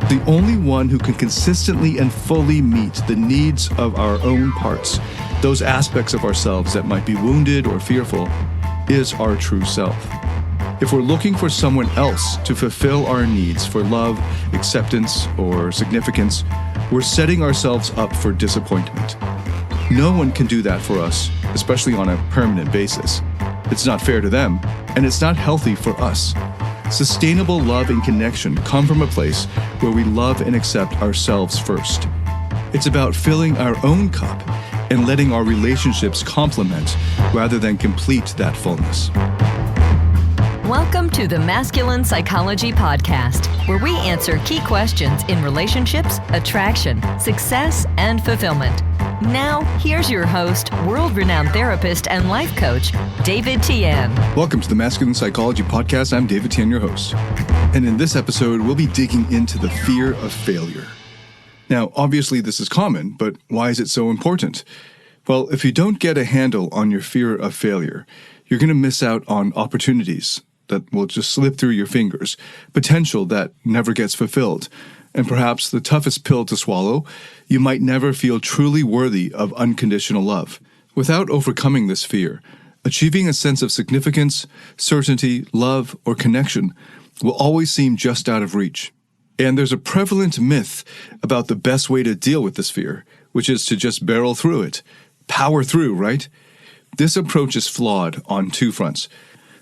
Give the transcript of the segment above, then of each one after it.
The only one who can consistently and fully meet the needs of our own parts, those aspects of ourselves that might be wounded or fearful, is our true self. If we're looking for someone else to fulfill our needs for love, acceptance, or significance, we're setting ourselves up for disappointment. No one can do that for us, especially on a permanent basis. It's not fair to them, and it's not healthy for us. Sustainable love and connection come from a place where we love and accept ourselves first. It's about filling our own cup and letting our relationships complement rather than complete that fullness. Welcome to the Masculine Psychology Podcast, where we answer key questions in relationships, attraction, success, and fulfillment. Now, here's your host, world-renowned therapist and life coach, David Tian. Welcome to the Masculine Psychology Podcast. I'm David Tian, your host. And in this episode, we'll be digging into the fear of failure. Now, obviously, this is common, but why is it so important? Well, if you don't get a handle on your fear of failure, you're going to miss out on opportunities that will just slip through your fingers, potential that never gets fulfilled, and perhaps the toughest pill to swallow, you might never feel truly worthy of unconditional love. Without overcoming this fear, achieving a sense of significance, certainty, love, or connection will always seem just out of reach. And there's a prevalent myth about the best way to deal with this fear, which is to just barrel through it. Power through, right? This approach is flawed on two fronts.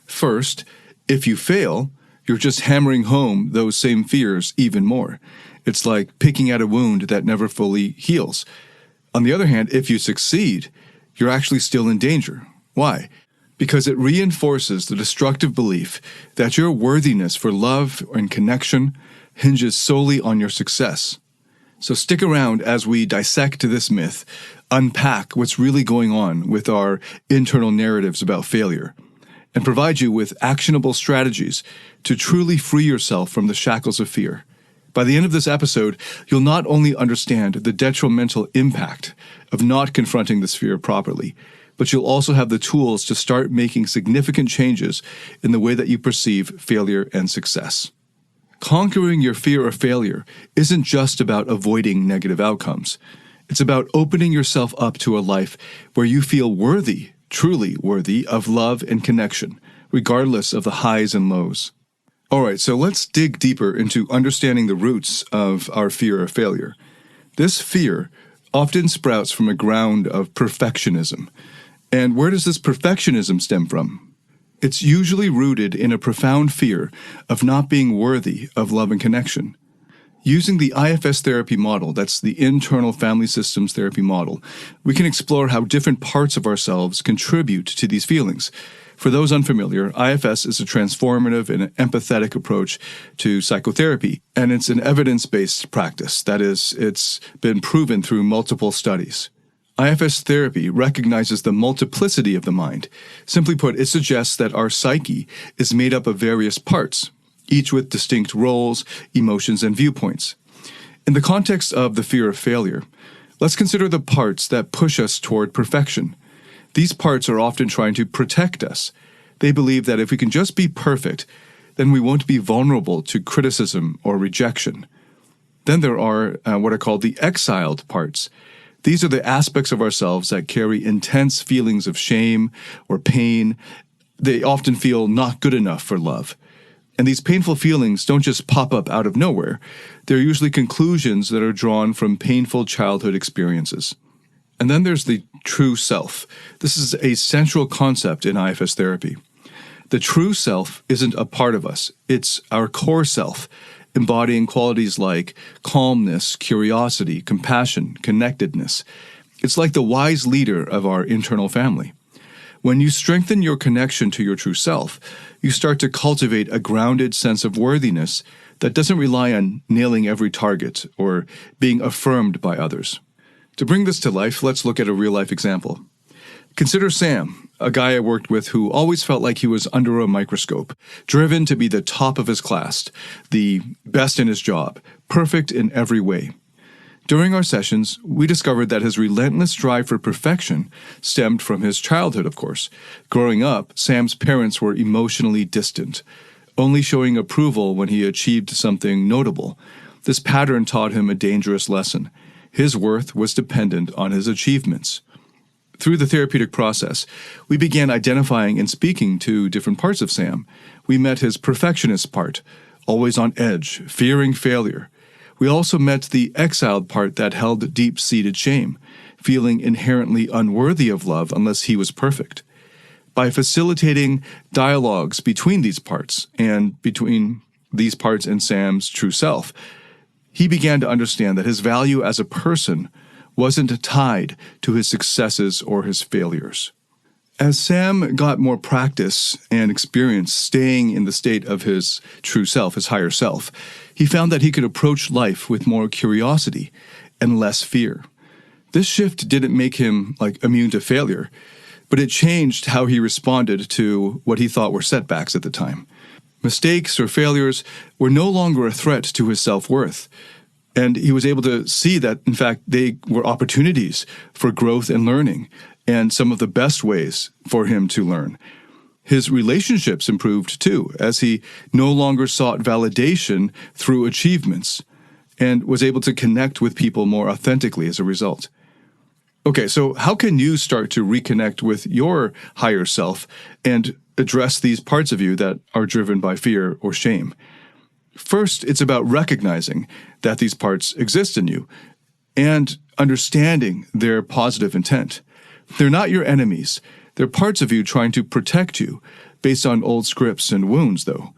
First, if you fail, you're just hammering home those same fears even more. It's like picking at a wound that never fully heals. On the other hand, if you succeed, you're actually still in danger. Why? Because it reinforces the destructive belief that your worthiness for love and connection hinges solely on your success. So stick around as we dissect this myth, unpack what's really going on with our internal narratives about failure, and provide you with actionable strategies to truly free yourself from the shackles of fear. By the end of this episode, you'll not only understand the detrimental impact of not confronting this fear properly, but you'll also have the tools to start making significant changes in the way that you perceive failure and success. Conquering your fear of failure isn't just about avoiding negative outcomes. It's about opening yourself up to a life where you feel worthy, truly worthy of love and connection, regardless of the highs and lows. All right, so let's dig deeper into understanding the roots of our fear of failure. This fear often sprouts from a ground of perfectionism. And where does this perfectionism stem from? It's usually rooted in a profound fear of not being worthy of love and connection. Using the IFS therapy model, that's the internal family systems therapy model, we can explore how different parts of ourselves contribute to these feelings. For those unfamiliar, IFS is a transformative and empathetic approach to psychotherapy, and it's an evidence-based practice. That is, it's been proven through multiple studies. IFS therapy recognizes the multiplicity of the mind. Simply put, it suggests that our psyche is made up of various parts, each with distinct roles, emotions, and viewpoints. In the context of the fear of failure, let's consider the parts that push us toward perfection. These parts are often trying to protect us. They believe that if we can just be perfect, then we won't be vulnerable to criticism or rejection. Then there are what are called the exiled parts. These are the aspects of ourselves that carry intense feelings of shame or pain. They often feel not good enough for love. And these painful feelings don't just pop up out of nowhere. They're usually conclusions that are drawn from painful childhood experiences. And then there's the true self. This is a central concept in IFS therapy. The true self isn't a part of us. It's our core self, embodying qualities like calmness, curiosity, compassion, connectedness. It's like the wise leader of our internal family. When you strengthen your connection to your true self, you start to cultivate a grounded sense of worthiness that doesn't rely on nailing every target or being affirmed by others. To bring this to life, let's look at a real-life example. Consider Sam, a guy I worked with who always felt like he was under a microscope, driven to be the top of his class, the best in his job, perfect in every way. During our sessions, we discovered that his relentless drive for perfection stemmed from his childhood, of course. Growing up, Sam's parents were emotionally distant, only showing approval when he achieved something notable. This pattern taught him a dangerous lesson. His worth was dependent on his achievements. Through the therapeutic process, we began identifying and speaking to different parts of Sam. We met his perfectionist part, always on edge, fearing failure. We also met the exiled part that held deep-seated shame, feeling inherently unworthy of love unless he was perfect. By facilitating dialogues between these parts and between these parts and Sam's true self, he began to understand that his value as a person wasn't tied to his successes or his failures. As Sam got more practice and experience staying in the state of his true self, his higher self, he found that he could approach life with more curiosity and less fear. This shift didn't make him immune to failure, but it changed how he responded to what he thought were setbacks at the time. Mistakes or failures were no longer a threat to his self-worth, and he was able to see that, in fact, they were opportunities for growth and learning, and some of the best ways for him to learn. His relationships improved too, as he no longer sought validation through achievements and was able to connect with people more authentically as a result. Okay, so how can you start to reconnect with your higher self and address these parts of you that are driven by fear or shame? First, it's about recognizing that these parts exist in you and understanding their positive intent. They're not your enemies. They're parts of you trying to protect you based on old scripts and wounds, though.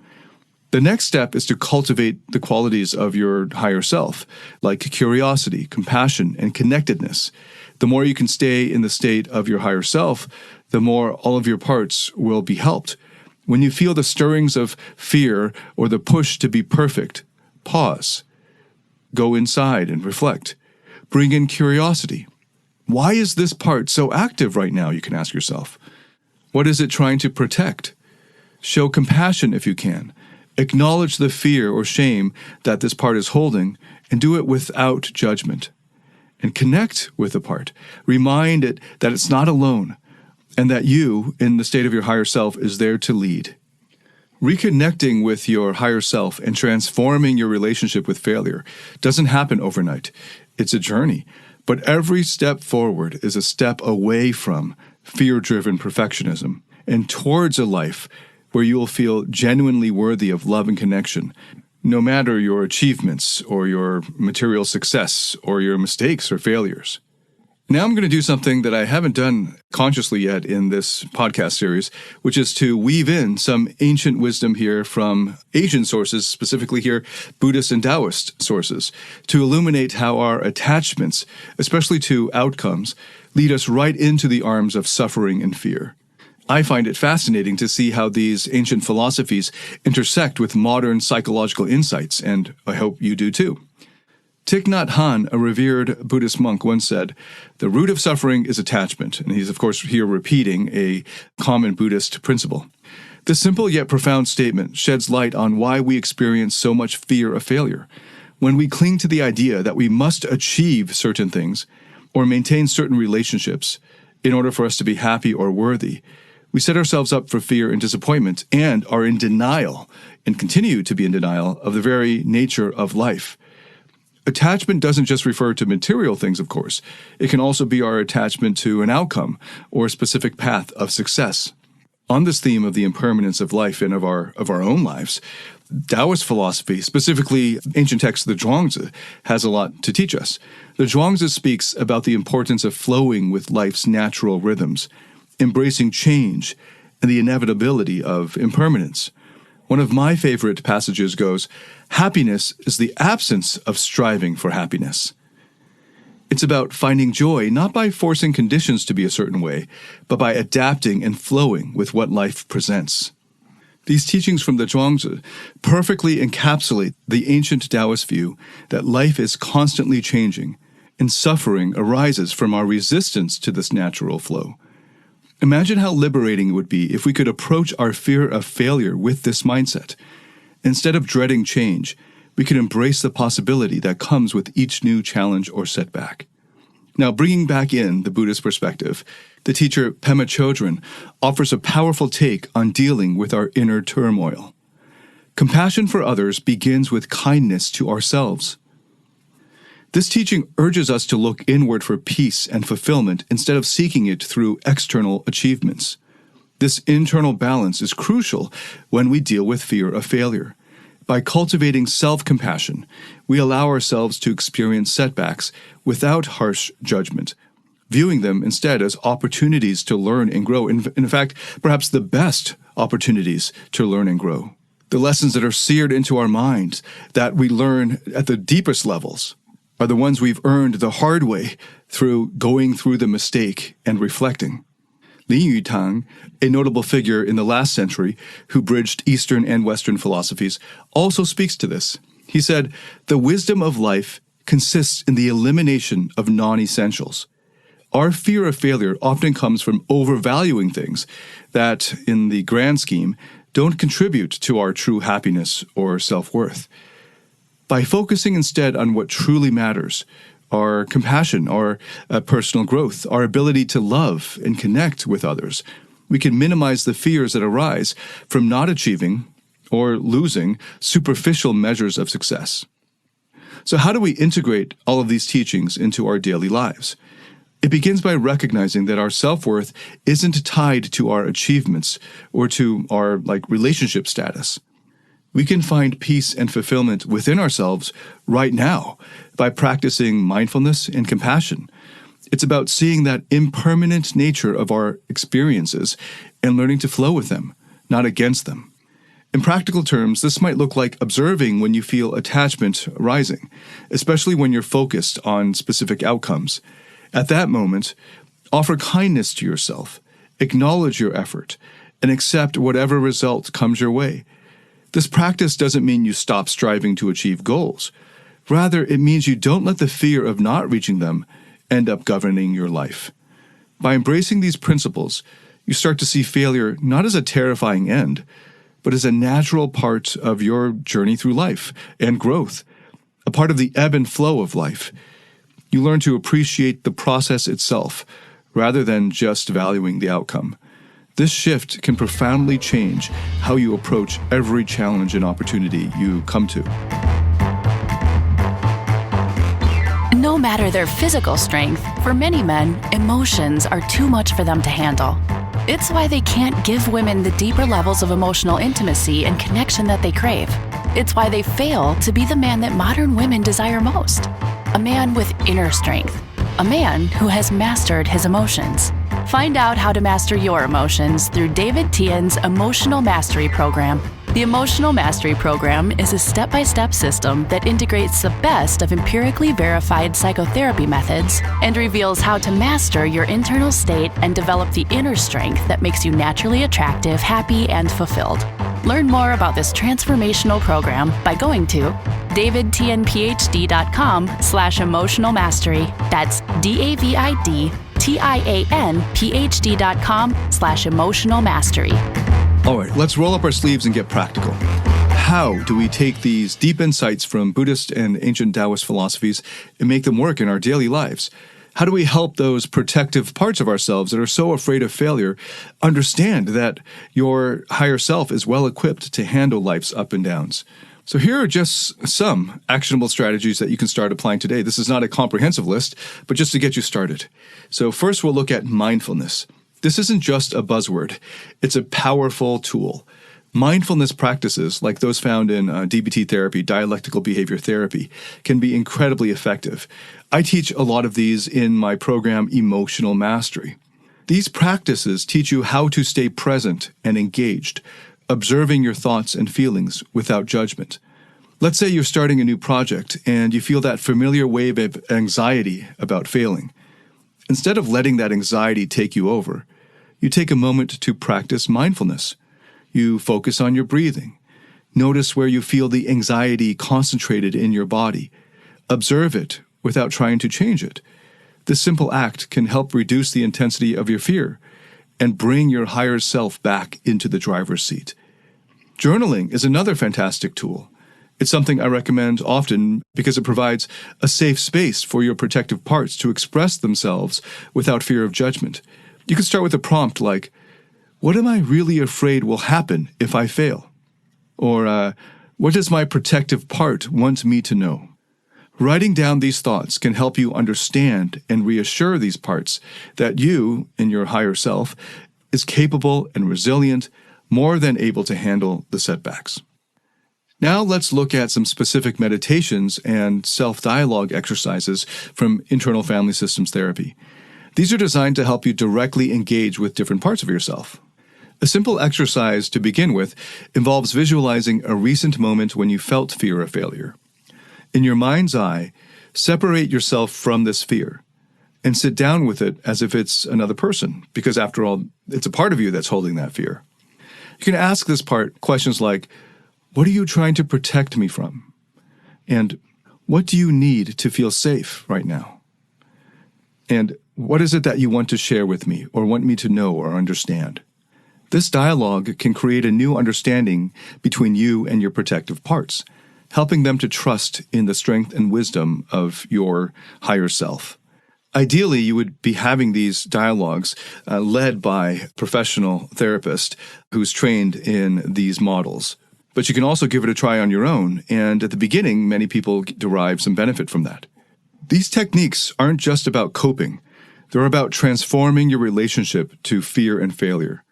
The next step is to cultivate the qualities of your higher self, like curiosity, compassion, and connectedness. The more you can stay in the state of your higher self, the more all of your parts will be helped. When you feel the stirrings of fear or the push to be perfect, pause. Go inside and reflect. Bring in curiosity. Why is this part so active right now, you can ask yourself. What is it trying to protect? Show compassion if you can. Acknowledge the fear or shame that this part is holding, and do it without judgment. And connect with the part. Remind it that it's not alone, and that you, in the state of your higher self, is there to lead. Reconnecting with your higher self and transforming your relationship with failure doesn't happen overnight. It's a journey. But every step forward is a step away from fear-driven perfectionism and towards a life where you will feel genuinely worthy of love and connection, no matter your achievements or your material success or your mistakes or failures. Now I'm going to do something that I haven't done consciously yet in this podcast series, which is to weave in some ancient wisdom here from Asian sources, specifically here Buddhist and Taoist sources, to illuminate how our attachments, especially to outcomes, lead us right into the arms of suffering and fear. I find it fascinating to see how these ancient philosophies intersect with modern psychological insights, and I hope you do too. Thich Nhat Hanh, a revered Buddhist monk, once said, "The root of suffering is attachment," and he's, of course, here repeating a common Buddhist principle. This simple yet profound statement sheds light on why we experience so much fear of failure. When we cling to the idea that we must achieve certain things or maintain certain relationships in order for us to be happy or worthy, we set ourselves up for fear and disappointment and are in denial and continue to be in denial of the very nature of life. Attachment doesn't just refer to material things, of course. It can also be our attachment to an outcome or a specific path of success. On this theme of the impermanence of life and of our own lives, Taoist philosophy, specifically ancient text of the Zhuangzi, has a lot to teach us. The Zhuangzi speaks about the importance of flowing with life's natural rhythms, embracing change and the inevitability of impermanence. One of my favorite passages goes, "Happiness is the absence of striving for happiness." It's about finding joy not by forcing conditions to be a certain way, but by adapting and flowing with what life presents. These teachings from the Zhuangzi perfectly encapsulate the ancient Taoist view that life is constantly changing, and suffering arises from our resistance to this natural flow. Imagine how liberating it would be if we could approach our fear of failure with this mindset. Instead of dreading change, we could embrace the possibility that comes with each new challenge or setback. Now, bringing back in the Buddhist perspective, the teacher Pema Chodron offers a powerful take on dealing with our inner turmoil. Compassion for others begins with kindness to ourselves. This teaching urges us to look inward for peace and fulfillment instead of seeking it through external achievements. This internal balance is crucial when we deal with fear of failure. By cultivating self-compassion, we allow ourselves to experience setbacks without harsh judgment, viewing them instead as opportunities to learn and grow. In fact, perhaps the best opportunities to learn and grow. The lessons that are seared into our minds that we learn at the deepest levels are the ones we've earned the hard way through going through the mistake and reflecting. Lin Yutang, a notable figure in the last century who bridged Eastern and Western philosophies, also speaks to this. He said, "The wisdom of life consists in the elimination of non-essentials." Our fear of failure often comes from overvaluing things that, in the grand scheme, don't contribute to our true happiness or self-worth. By focusing instead on what truly matters, our compassion, our personal growth, our ability to love and connect with others, we can minimize the fears that arise from not achieving or losing superficial measures of success. So how do we integrate all of these teachings into our daily lives? It begins by recognizing that our self-worth isn't tied to our achievements or to our relationship status. We can find peace and fulfillment within ourselves right now by practicing mindfulness and compassion. It's about seeing that impermanent nature of our experiences and learning to flow with them, not against them. In practical terms, this might look like observing when you feel attachment rising, especially when you're focused on specific outcomes. At that moment, offer kindness to yourself, acknowledge your effort, and accept whatever result comes your way. This practice doesn't mean you stop striving to achieve goals. Rather, it means you don't let the fear of not reaching them end up governing your life. By embracing these principles, you start to see failure not as a terrifying end, but as a natural part of your journey through life and growth, a part of the ebb and flow of life. You learn to appreciate the process itself, rather than just valuing the outcome. This shift can profoundly change how you approach every challenge and opportunity you come to. No matter their physical strength, for many men, emotions are too much for them to handle. It's why they can't give women the deeper levels of emotional intimacy and connection that they crave. It's why they fail to be the man that modern women desire most. A man with inner strength. A man who has mastered his emotions. Find out how to master your emotions through David Tian's Emotional Mastery Program. The Emotional Mastery Program is a step-by-step system that integrates the best of empirically verified psychotherapy methods and reveals how to master your internal state and develop the inner strength that makes you naturally attractive, happy, and fulfilled. Learn more about this transformational program by going to davidtianphd.com/emotional mastery. That's DAVIDTIANPhD.com/emotional mastery. All right, let's roll up our sleeves and get practical. How do we take these deep insights from Buddhist and ancient Taoist philosophies and make them work in our daily lives? How do we help those protective parts of ourselves that are so afraid of failure understand that your higher self is well equipped to handle life's up and downs? So here are just some actionable strategies that you can start applying today. This is not a comprehensive list, but just to get you started. So first, we'll look at mindfulness. This isn't just a buzzword. It's a powerful tool. Mindfulness practices, like those found in DBT therapy, dialectical behavior therapy, can be incredibly effective. I teach a lot of these in my program, Emotional Mastery. These practices teach you how to stay present and engaged, observing your thoughts and feelings without judgment. Let's say you're starting a new project and you feel that familiar wave of anxiety about failing. Instead of letting that anxiety take you over, you take a moment to practice mindfulness. You focus on your breathing. Notice where you feel the anxiety concentrated in your body. Observe it without trying to change it. This simple act can help reduce the intensity of your fear and bring your higher self back into the driver's seat. Journaling is another fantastic tool. It's something I recommend often because it provides a safe space for your protective parts to express themselves without fear of judgment. You can start with a prompt like, "What am I really afraid will happen if I fail?" Or, what does my protective part want me to know? Writing down these thoughts can help you understand and reassure these parts that you, in your higher self, is capable and resilient, more than able to handle the setbacks. Now let's look at some specific meditations and self-dialogue exercises from internal family systems therapy. These are designed to help you directly engage with different parts of yourself. A simple exercise to begin with involves visualizing a recent moment when you felt fear of failure. In your mind's eye, separate yourself from this fear and sit down with it as if it's another person, because after all, it's a part of you that's holding that fear. You can ask this part questions like, what are you trying to protect me from? And what do you need to feel safe right now? And what is it that you want to share with me or want me to know or understand? This dialogue can create a new understanding between you and your protective parts, helping them to trust in the strength and wisdom of your higher self. Ideally, you would be having these dialogues led by a professional therapist who's trained in these models. But you can also give it a try on your own, and at the beginning, many people derive some benefit from that. These techniques aren't just about coping. They're about transforming your relationship to fear and failure.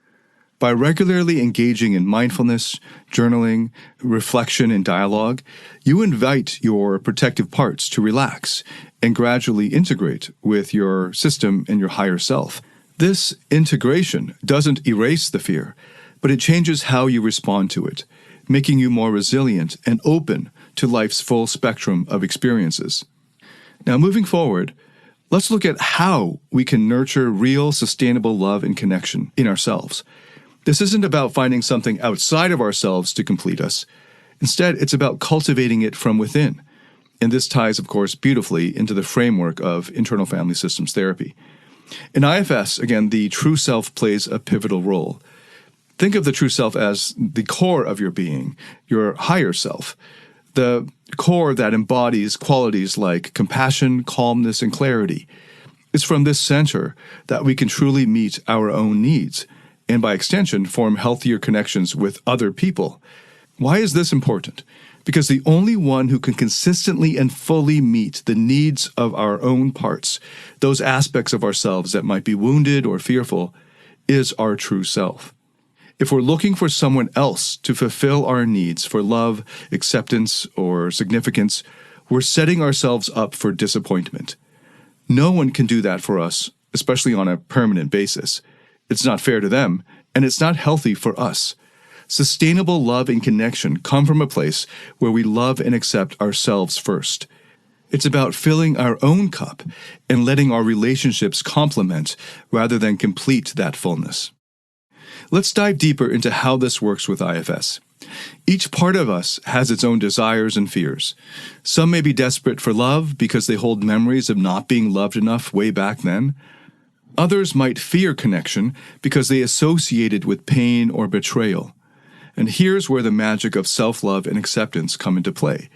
By regularly engaging in mindfulness, journaling, reflection, and dialogue, you invite your protective parts to relax and gradually integrate with your system and your higher self. This integration doesn't erase the fear, but it changes how you respond to it, making you more resilient and open to life's full spectrum of experiences. Now, moving forward, let's look at how we can nurture real, sustainable love and connection in ourselves. This isn't about finding something outside of ourselves to complete us. Instead, it's about cultivating it from within. And this ties, of course, beautifully into the framework of internal family systems therapy. In IFS, again, the true self plays a pivotal role. Think of the true self as the core of your being, your higher self, the core that embodies qualities like compassion, calmness, and clarity. It's from this center that we can truly meet our own needs, and by extension, form healthier connections with other people. Why is this important? Because the only one who can consistently and fully meet the needs of our own parts, those aspects of ourselves that might be wounded or fearful, is our true self. If we're looking for someone else to fulfill our needs for love, acceptance, or significance, we're setting ourselves up for disappointment. No one can do that for us, especially on a permanent basis. It's not fair to them, and it's not healthy for us. Sustainable love and connection come from a place where we love and accept ourselves first. It's about filling our own cup and letting our relationships complement rather than complete that fullness. Let's dive deeper into how this works with IFS. Each part of us has its own desires and fears. Some may be desperate for love because they hold memories of not being loved enough way back then. Others might fear connection because they associate it with pain or betrayal. And here's where the magic of self-love and acceptance come into play.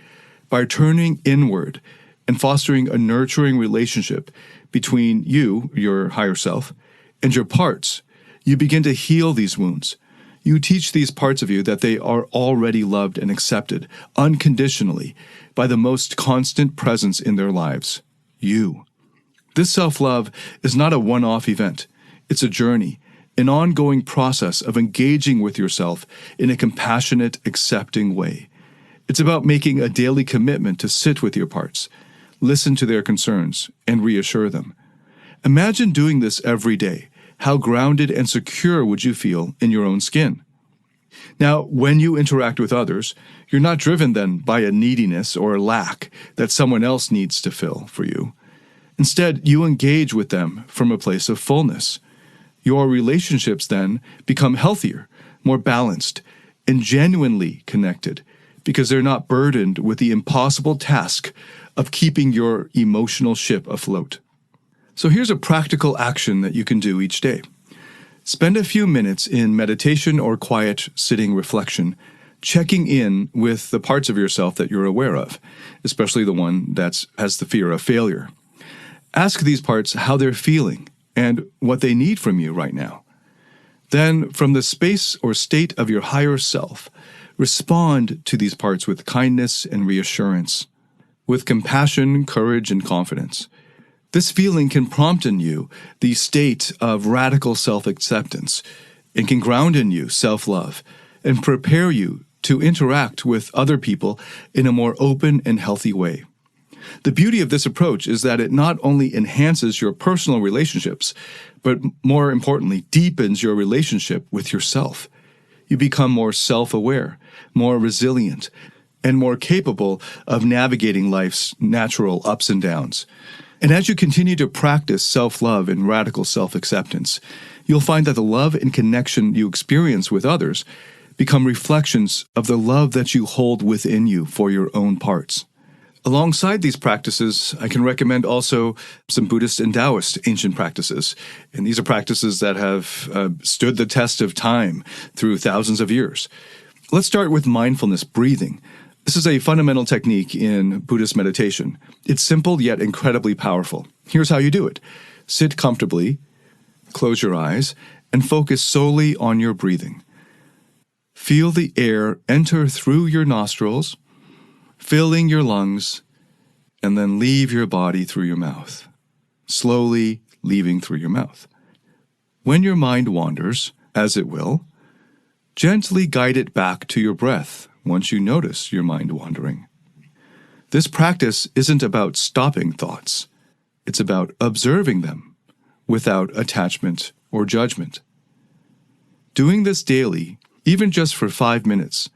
By turning inward and fostering a nurturing relationship between you, your higher self, and your parts, you begin to heal these wounds. You teach these parts of you that they are already loved and accepted unconditionally by the most constant presence in their lives, you. This self-love is not a one-off event. It's a journey, an ongoing process of engaging with yourself in a compassionate, accepting way. It's about making a daily commitment to sit with your parts, listen to their concerns, and reassure them. Imagine doing this every day. How grounded and secure would you feel in your own skin? Now, when you interact with others, you're not driven then by a neediness or a lack that someone else needs to fill for you. Instead, you engage with them from a place of fullness. Your relationships then become healthier, more balanced, and genuinely connected because they're not burdened with the impossible task of keeping your emotional ship afloat. So here's a practical action that you can do each day. Spend a few minutes in meditation or quiet sitting reflection, checking in with the parts of yourself that you're aware of, especially the one that has the fear of failure. Ask these parts how they're feeling and what they need from you right now. Then, from the space or state of your higher self, respond to these parts with kindness and reassurance, with compassion, courage, and confidence. This feeling can prompt in you the state of radical self-acceptance and can ground in you self-love and prepare you to interact with other people in a more open and healthy way. The beauty of this approach is that it not only enhances your personal relationships, but more importantly, deepens your relationship with yourself. You become more self-aware, more resilient, and more capable of navigating life's natural ups and downs. And as you continue to practice self-love and radical self-acceptance, you'll find that the love and connection you experience with others become reflections of the love that you hold within you for your own parts. Alongside these practices, I can recommend also some Buddhist and Taoist ancient practices. And these are practices that have stood the test of time through thousands of years. Let's start with mindfulness breathing. This is a fundamental technique in Buddhist meditation. It's simple yet incredibly powerful. Here's how you do it. Sit comfortably, close your eyes, and focus solely on your breathing. Feel the air enter through your nostrils, filling your lungs, and then leave your body through your mouth, slowly leaving through your mouth. When your mind wanders, as it will, gently guide it back to your breath once you notice your mind wandering. This practice isn't about stopping thoughts. It's about observing them without attachment or judgment. Doing this daily, even just for 5 minutes,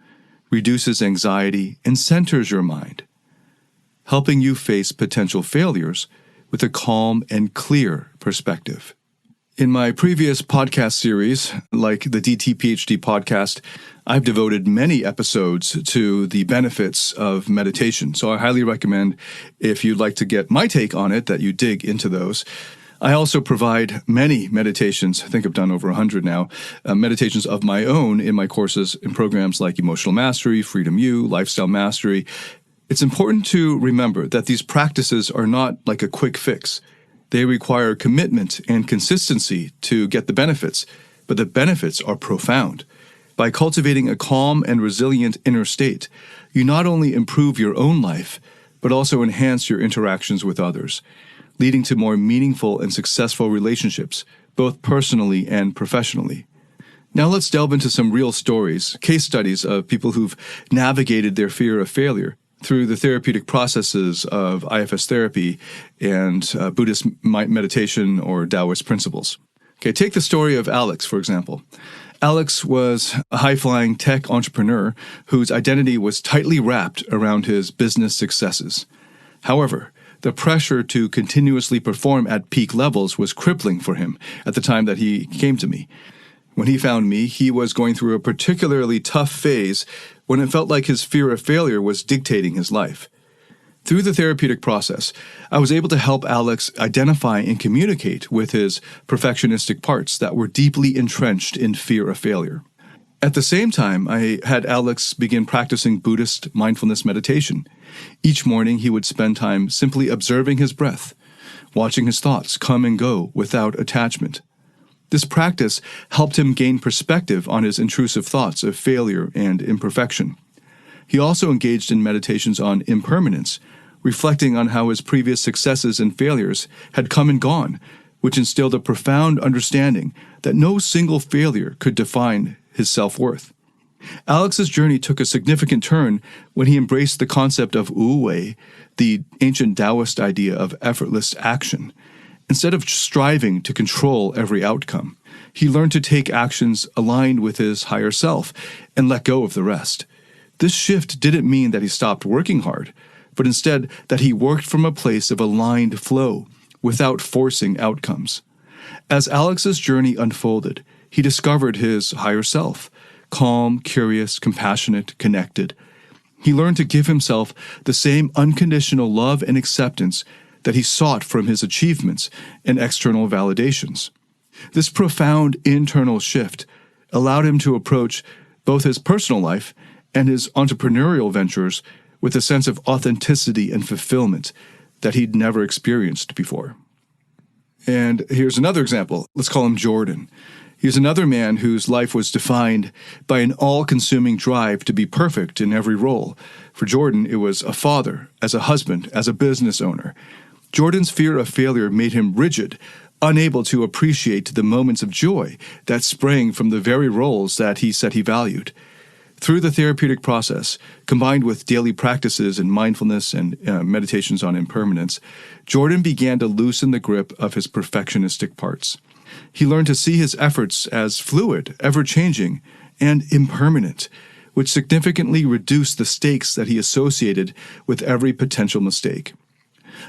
reduces anxiety and centers your mind, helping you face potential failures with a calm and clear perspective. In my previous podcast series, like the DT Ph.D. podcast, I've devoted many episodes to the benefits of meditation. So I highly recommend, if you'd like to get my take on it, that you dig into those. I also provide many meditations, I think I've done over 100 now, meditations of my own in my courses and programs like Emotional Mastery, Freedom U, Lifestyle Mastery. It's important to remember that these practices are not like a quick fix. They require commitment and consistency to get the benefits, but the benefits are profound. By cultivating a calm and resilient inner state, you not only improve your own life, but also enhance your interactions with others, leading to more meaningful and successful relationships, both personally and professionally. Now let's delve into some real stories, case studies of people who've navigated their fear of failure through the therapeutic processes of IFS therapy and Buddhist meditation or Taoist principles. Okay, take the story of Alex, for example. Alex was a high-flying tech entrepreneur whose identity was tightly wrapped around his business successes. However, the pressure to continuously perform at peak levels was crippling for him at the time that he came to me. When he found me, he was going through a particularly tough phase when it felt like his fear of failure was dictating his life. Through the therapeutic process, I was able to help Alex identify and communicate with his perfectionistic parts that were deeply entrenched in fear of failure. At the same time, I had Alex begin practicing Buddhist mindfulness meditation. Each morning, he would spend time simply observing his breath, watching his thoughts come and go without attachment. This practice helped him gain perspective on his intrusive thoughts of failure and imperfection. He also engaged in meditations on impermanence, reflecting on how his previous successes and failures had come and gone, which instilled a profound understanding that no single failure could define his self-worth. Alex's journey took a significant turn when he embraced the concept of wu-wei, the ancient Taoist idea of effortless action. Instead of striving to control every outcome, he learned to take actions aligned with his higher self and let go of the rest. This shift didn't mean that he stopped working hard, but instead that he worked from a place of aligned flow without forcing outcomes. As Alex's journey unfolded, he discovered his higher self, calm, curious, compassionate, connected. He learned to give himself the same unconditional love and acceptance that he sought from his achievements and external validations. This profound internal shift allowed him to approach both his personal life and his entrepreneurial ventures with a sense of authenticity and fulfillment that he'd never experienced before. And here's another example. Let's call him Jordan. He's another man whose life was defined by an all-consuming drive to be perfect in every role. For Jordan, it was a father, as a husband, as a business owner. Jordan's fear of failure made him rigid, unable to appreciate the moments of joy that sprang from the very roles that he said he valued. Through the therapeutic process, combined with daily practices in mindfulness and meditations on impermanence, Jordan began to loosen the grip of his perfectionistic parts. He learned to see his efforts as fluid, ever-changing, and impermanent, which significantly reduced the stakes that he associated with every potential mistake.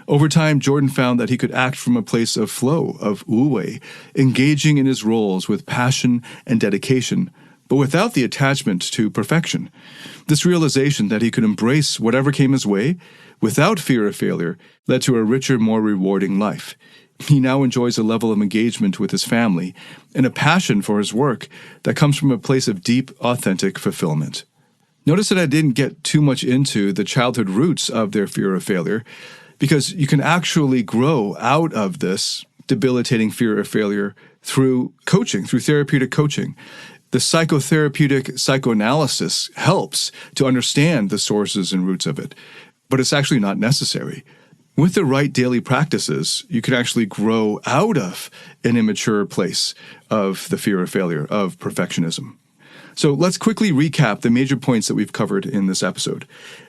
Over time, Jordan found that he could act from a place of flow, of wu-wei, engaging in his roles with passion and dedication, but without the attachment to perfection. This realization that he could embrace whatever came his way, without fear of failure, led to a richer, more rewarding life. He now enjoys a level of engagement with his family and a passion for his work that comes from a place of deep, authentic fulfillment. Notice that I didn't get too much into the childhood roots of their fear of failure, because you can actually grow out of this debilitating fear of failure through coaching, through therapeutic coaching. The psychotherapeutic psychoanalysis helps to understand the sources and roots of it, but it's actually not necessary. With the right daily practices, you can actually grow out of an immature place of the fear of failure, of perfectionism. So let's quickly recap the major points that we've covered in this episode.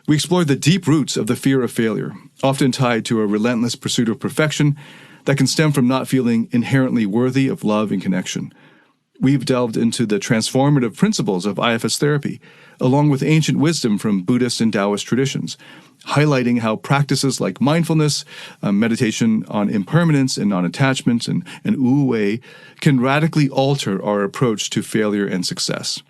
We explored the deep roots of the fear of failure, often tied to a relentless pursuit of perfection that can stem from not feeling inherently worthy of love and connection. We've delved into the transformative principles of IFS therapy, along with ancient wisdom from Buddhist and Taoist traditions, highlighting how practices like mindfulness, meditation on impermanence and non-attachment, and wu-wei can radically alter our approach to failure and success.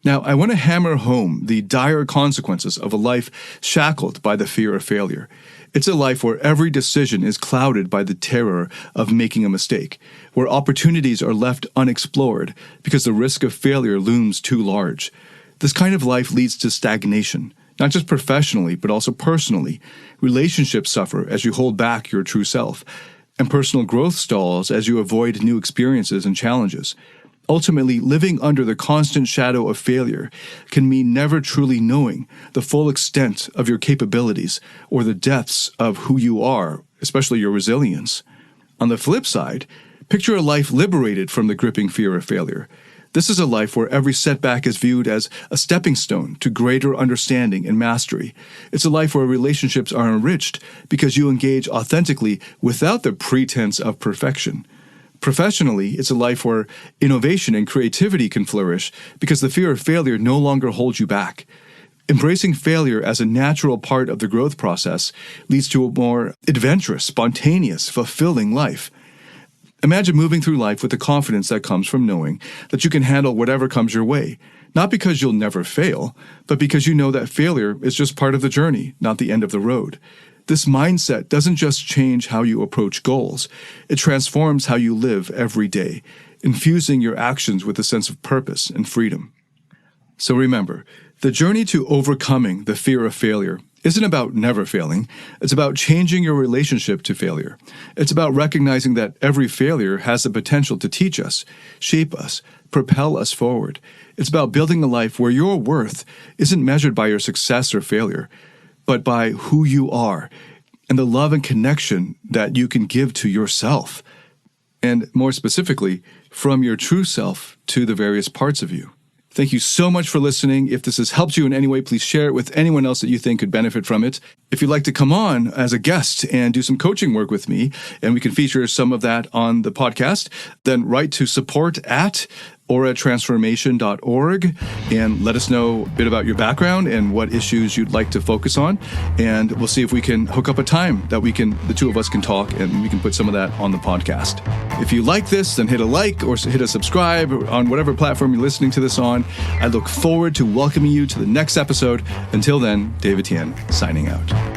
Now, I want to hammer home the dire consequences of a life shackled by the fear of failure. It's a life where every decision is clouded by the terror of making a mistake, where opportunities are left unexplored because the risk of failure looms too large. This kind of life leads to stagnation, not just professionally, but also personally. Relationships suffer as you hold back your true self, and personal growth stalls as you avoid new experiences and challenges. Ultimately, living under the constant shadow of failure can mean never truly knowing the full extent of your capabilities or the depths of who you are, especially your resilience. On the flip side, picture a life liberated from the gripping fear of failure. This is a life where every setback is viewed as a stepping stone to greater understanding and mastery. It's a life where relationships are enriched because you engage authentically without the pretense of perfection. Professionally, it's a life where innovation and creativity can flourish because the fear of failure no longer holds you back. Embracing failure as a natural part of the growth process leads to a more adventurous, spontaneous, fulfilling life. Imagine moving through life with the confidence that comes from knowing that you can handle whatever comes your way, not because you'll never fail, but because you know that failure is just part of the journey, not the end of the road. This mindset doesn't just change how you approach goals, it transforms how you live every day, infusing your actions with a sense of purpose and freedom. So remember, the journey to overcoming the fear of failure isn't about never failing, it's about changing your relationship to failure. It's about recognizing that every failure has the potential to teach us, shape us, propel us forward. It's about building a life where your worth isn't measured by your success or failure, but by who you are and the love and connection that you can give to yourself, and more specifically, from your true self to the various parts of you. Thank you so much for listening. If this has helped you in any way, please share it with anyone else that you think could benefit from it. If you'd like to come on as a guest and do some coaching work with me, and we can feature some of that on the podcast, then write to support@auratransformation.org and let us know a bit about your background and what issues you'd like to focus on. And we'll see if we can hook up a time that the two of us can talk, and we can put some of that on the podcast. If you like this, then hit a like or hit a subscribe on whatever platform you're listening to this on. I look forward to welcoming you to the next episode. Until then, David Tian, signing out.